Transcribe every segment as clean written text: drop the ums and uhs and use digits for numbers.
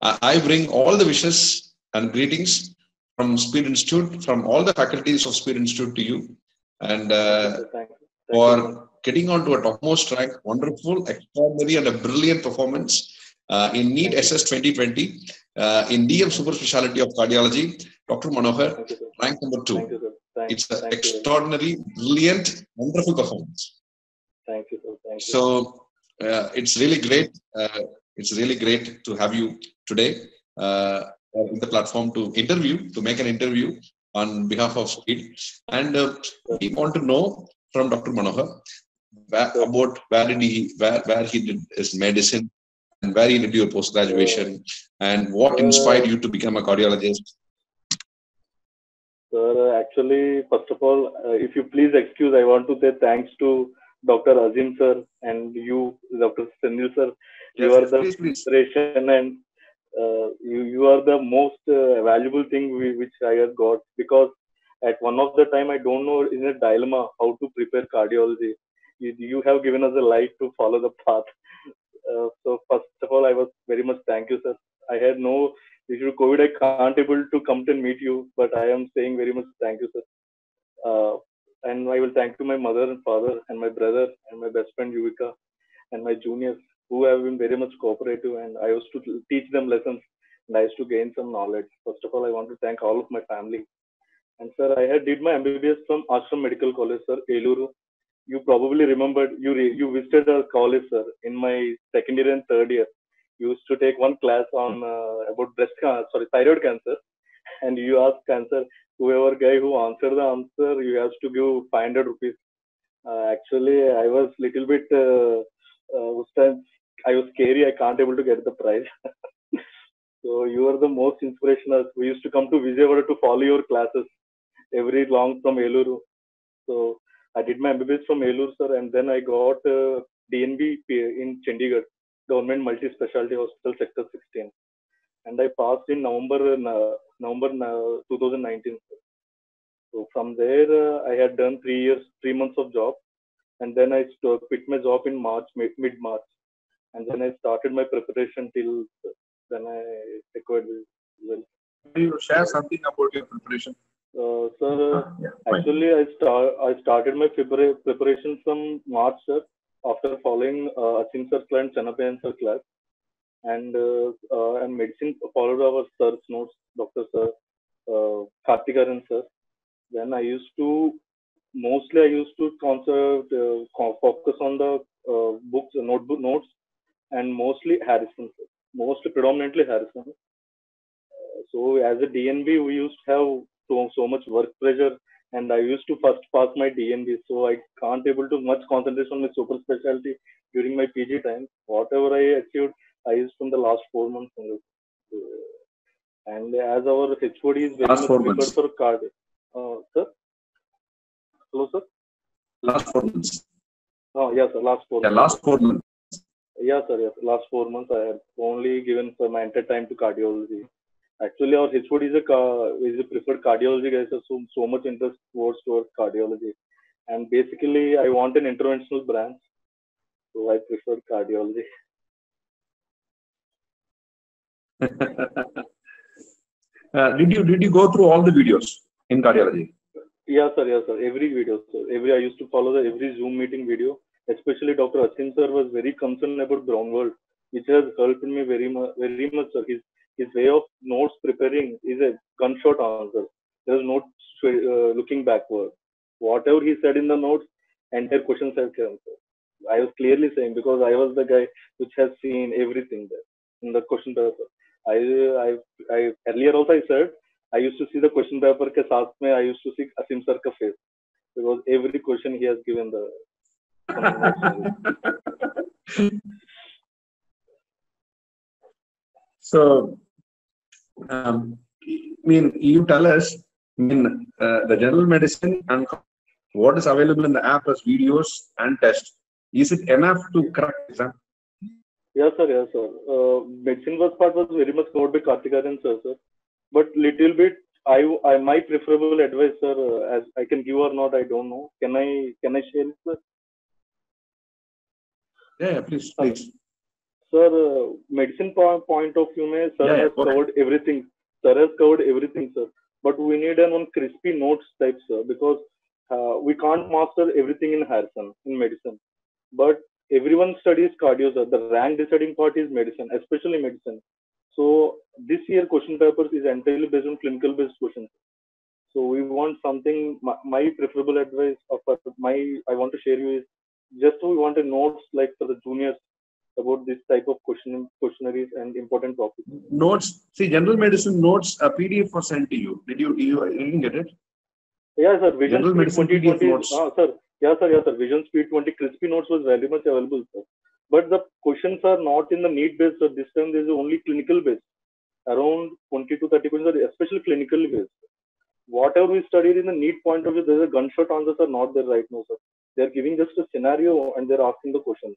I bring all the wishes and greetings from Speed Institute, from all the faculties of Speed Institute to you. And for getting on to a topmost rank, wonderful, extraordinary, and a brilliant performance in NEET SS 2020 in DM Super Specialty of Cardiology, Dr. Manohar, rank number 2. It's an extraordinary, brilliant, wonderful performance. Thank you, sir. Thank you. So it's really great. It's really great to have you today in the platform to make an interview on behalf of Speed. And we want to know from Dr. Manohar about where he did his medicine and where he did your post graduation and what inspired you to become a cardiologist. Sir, actually, first of all, if you please excuse, I want to say thanks to Dr. Azim sir and you, Dr. Senil sir. You are the inspiration, and you are the most valuable thing which I have got, because at one of the time I don't know in a dilemma how to prepare cardiology. You have given us a light to follow the path. So first of all, I was very much thank you, sir. I had no issue COVID. I can't able to come and meet you, but I am saying very much thank you, sir. And I will thank to my mother and father and my brother and my best friend Yuvika and my juniors who have been very much cooperative, and I used to teach them lessons and I used to gain some knowledge. First of all, I want to thank all of my family. And sir, I had did my MBBS from Ashram Medical College, sir, Eluru. You probably remembered you visited our college, sir, in my second year and third year. You used to take one class on about thyroid cancer, and you asked cancer whoever guy who answered the answer, you have to give 500 rupees. Actually, I was little bit I was scary. I can't able to get the prize. So you are the most inspirational. We used to come to Vijayawada to follow your classes every long from Eluru. So I did my MBBS from Eluru, sir, and then I got DNB in Chandigarh, Government Multi-Specialty Hospital, Sector 16, and I passed in November 2019. Sir. So from there, I had done 3 months of job, and then I quit my job in mid-March, and then I started my preparation till then I acquired this result. Can you share something about your preparation? Sir, actually, I started my preparation from March, sir, after following Asim sir class and Chanapayan sir class, and medicine followed our sir's notes, Dr. Sir, Kartikaran sir. Then I used to focus on the books, notebook notes, and mostly Harrison, sir. Mostly predominantly Harrison. So as a DNB, we used to have so much work pressure, and I used to first pass my DNB, so I can't able to much concentrate on my super specialty during my PG time. Whatever I achieved, I used from the last 4 months only. And as our HOD is very much preferred for card, sir. Hello, sir. Last 4 months. Oh, yes, sir. Last 4 months. Last 4 months. Yes, sir. Yes, last 4 months I have only given for my entire time to cardiology. Actually, our HOD is a preferred cardiology guy, so much interest towards cardiology. And basically, I want an interventional branch, so I prefer cardiology. Did you go through all the videos in cardiology? Yes, sir. Yes, sir. Every video, sir. I used to follow every Zoom meeting video. Especially Dr. Asim sir was very concerned about groundwork, which has helped me very much, sir. His way of notes preparing is a gunshot answer. There is no looking backward. Whatever he said in the notes, entire questions have come. I was clearly saying, because I was the guy which has seen everything there in the question paper. I earlier also I said I used to see the question paper ke saath mein I used to see Asim sir ka face, because every question he has given the. So, you tell us, the general medicine and what is available in the app as videos and tests. Is it enough to crack exam? Yes, sir. Yes, sir. Medicine part was very much covered by Kartikaran sir, but little bit. I my preferable advice, sir, as I can give or not, I don't know. Can I share it, sir? Yeah, please. Sir, medicine point of view, mein, sir has covered everything. Sir has covered everything, sir. But we need one crispy notes type, sir, because we can't master everything in Harrison, in medicine. But everyone studies cardio, sir. The rank deciding part is medicine, especially medicine. So this year question papers is entirely based on clinical based questions. So we want something. My preferable advice of I want to share you is just we want a notes like for the juniors about this type of questionnaires and important topics. Notes. See, general medicine notes a PDF was sent to you. Did you didn't get it? Yeah, sir. Vision general Speed 2020. Sir. Yeah, sir. Yeah, sir. Vision Speed 20 crispy notes was very much available, sir. But the questions are not in the need based. So this time there is only clinical based. Around 20 to 30 questions are especially clinically based. Whatever we studied in the need point of view, there's a gunshot answers are not there right now, sir. They're giving just a scenario and they're asking the question.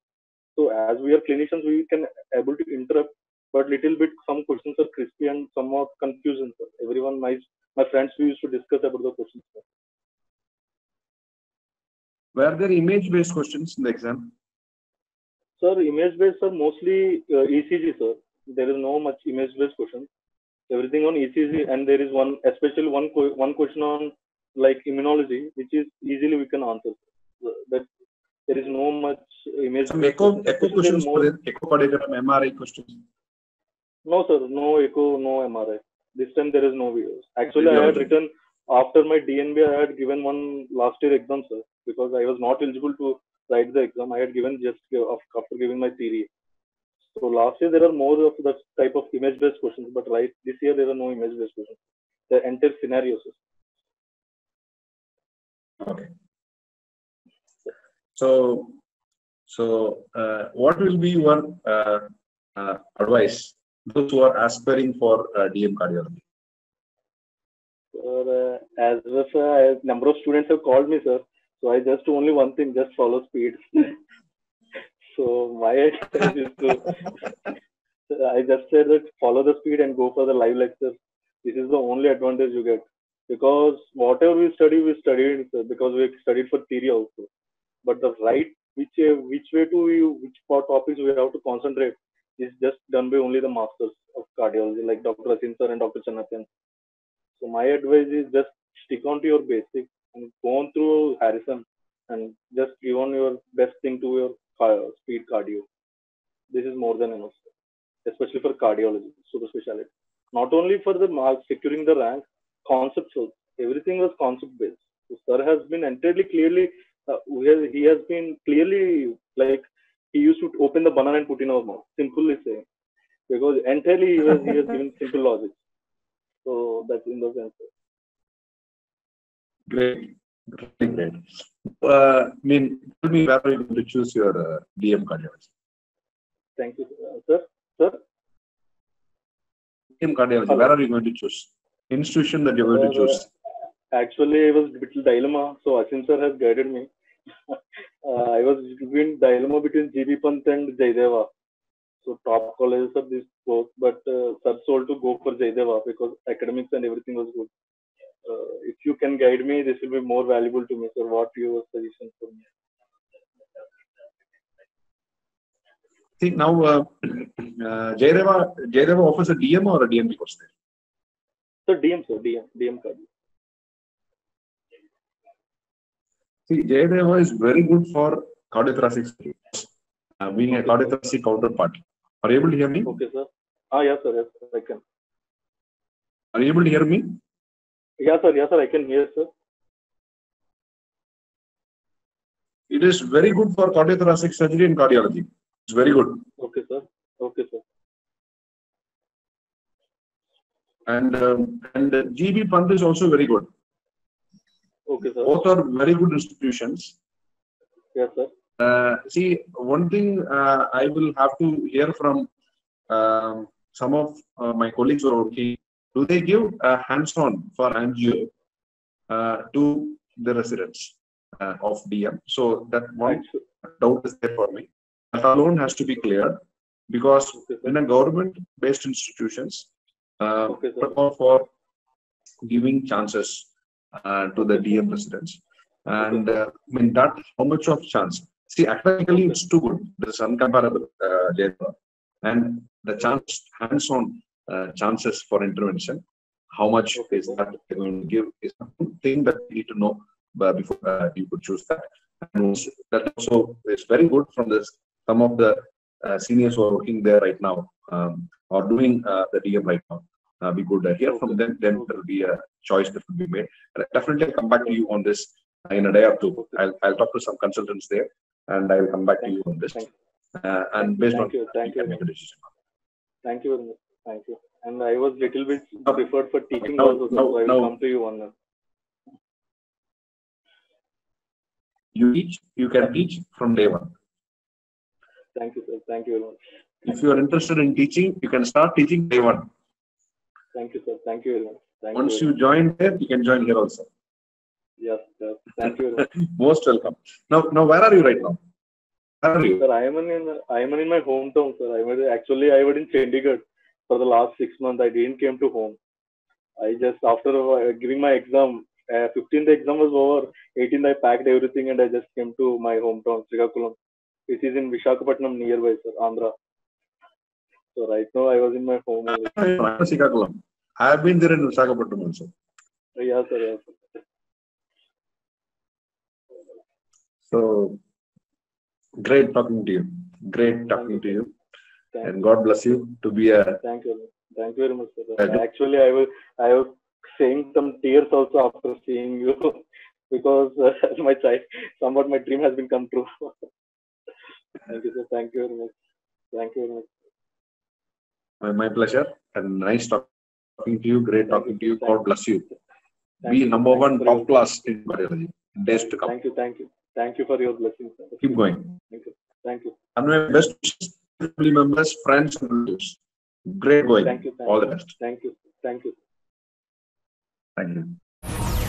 So as we are clinicians, we can able to interrupt, but little bit some questions are crispy and somewhat confusing, sir. Everyone, my friends, we used to discuss about the questions, sir. Were there image-based questions in the exam? Sir, image-based are mostly ECG, sir. There is no much image-based questions. Everything on ECG, and there is one, especially one question on like immunology, which is easily we can answer. That there is no much image. Some echo questions, echocardiogram, MRI questions. No, sir, no echo, no MRI. This time there is no videos. Actually, I had written after my DNB, I had given one last year exam, sir, because I was not eligible to write the exam. I had given just after giving my theory. So last year there are more of that type of image-based questions, but right this year there are no image-based questions. The entire scenarios. Okay. So what will be your advice those who are aspiring for DM cardiology? As a number of students have called me, sir. So I just do only one thing: just follow speed. So my advice is to, I just said that follow the speed and go for the live lectures. This is the only advantage you get, because whatever we studied, because we studied for theory also. But the right which way to which topics we have to concentrate is just done by only the masters of cardiology, like Dr. Asim sir and Dr. Chanathan. So my advice is just stick on to your basics and go on through Harrison and just give on your best thing to your speed cardio. This is more than enough, especially for cardiology, super specialty. Not only for the mark securing the rank, conceptual. Everything was concept based. So sir has been entirely clearly. He has been clearly like he used to open the banana and put in our mouth. Simply saying, because entirely he has given simple logic. So that's in the sense. Great. Tell me where are you going to choose your DM cardiology? Thank you, sir. Sir? DM cardiology. Hello. Where are you going to choose? Institution that you're going to choose? Actually, I was a little dilemma. So Asim sir has guided me. I was between dilemma between GB Pant and Jaideva. So top colleges are these both, but sir told to go for Jaideva because academics and everything was good. If you can guide me, this will be more valuable to me, sir. What your suggestion for me? See, now Jaideva offers a DM or a DMP course there? So DM, sir, DM card. See, Jaideva is very good for cardiothoracic surgery, being a cardiothoracic counterpart. Are you able to hear me? Okay, sir. Yes, sir. Yes, sir, I can. Are you able to hear me? Yes, sir. Yes, sir. I can hear, sir. It is very good for cardiothoracic surgery and cardiology. It's very good. Okay, sir. Okay, sir. And GB Pant is also very good. Okay, sir. Both are very good institutions. Yes, sir. See, one thing I will have to hear from some of my colleagues who are working. Do they give hands-on for angio to the residents of DM? So that one doubt is there for me. That alone has to be cleared, because in a government-based institutions, for giving chances to the DM residents, and that how much of chance? See, academically it's too good. This is uncomparable, and the hands-on chances for intervention. How much is that going to give is something that you need to know before you could choose that. And that also is very good from this. Some of the seniors who are working there right now or doing the DM right now. We could hear from them. Then there will be a choice that will be made. I'll definitely come back to you on this in a day or two. I'll talk to some consultants there, and I will come back to you on this. And based on thank you. Thank you very much. Thank you. And I was little bit preferred for teaching also, so I will come to you on that. You can teach from day one. Thank you, sir. Thank you very much. If you are interested in teaching, you can start teaching day one. Thank you, sir. Thank you very much. Once you join there, you can join here also. Yes, sir. Thank you very much. Most welcome. Now, where are you right now? Where are you? Sir, I am in my hometown, sir. I was in Chandigarh for the last 6 months. I didn't came to home. I just after giving my exam, 15th exam was over. 18th I packed everything and I just came to my hometown, Srikakulam. It is in Visakhapatnam nearby, sir, Andhra. So right now I was in my home. Srikakulam. I have been there in Visakhapatnam also. Yes, sir. Yes, sir. So great talking to you. Great talking to you. And God bless you to be a. Thank you. Thank you very much, sir. Actually, I was saying some tears also after seeing you because somewhat my dream has been come true. Thank you, sir. Thank you very much. Thank you very much. My pleasure. And nice talking to you. Great talking to you. God bless you. Be number one top class in cardiology in days to come. Thank you. Thank you. Thank you for your blessings, sir. Keep going. Thank you. Thank you. And my best wishes, family members, friends, and relatives. Great going. Thank you. All the best. Thank you. Thank you. Thank you.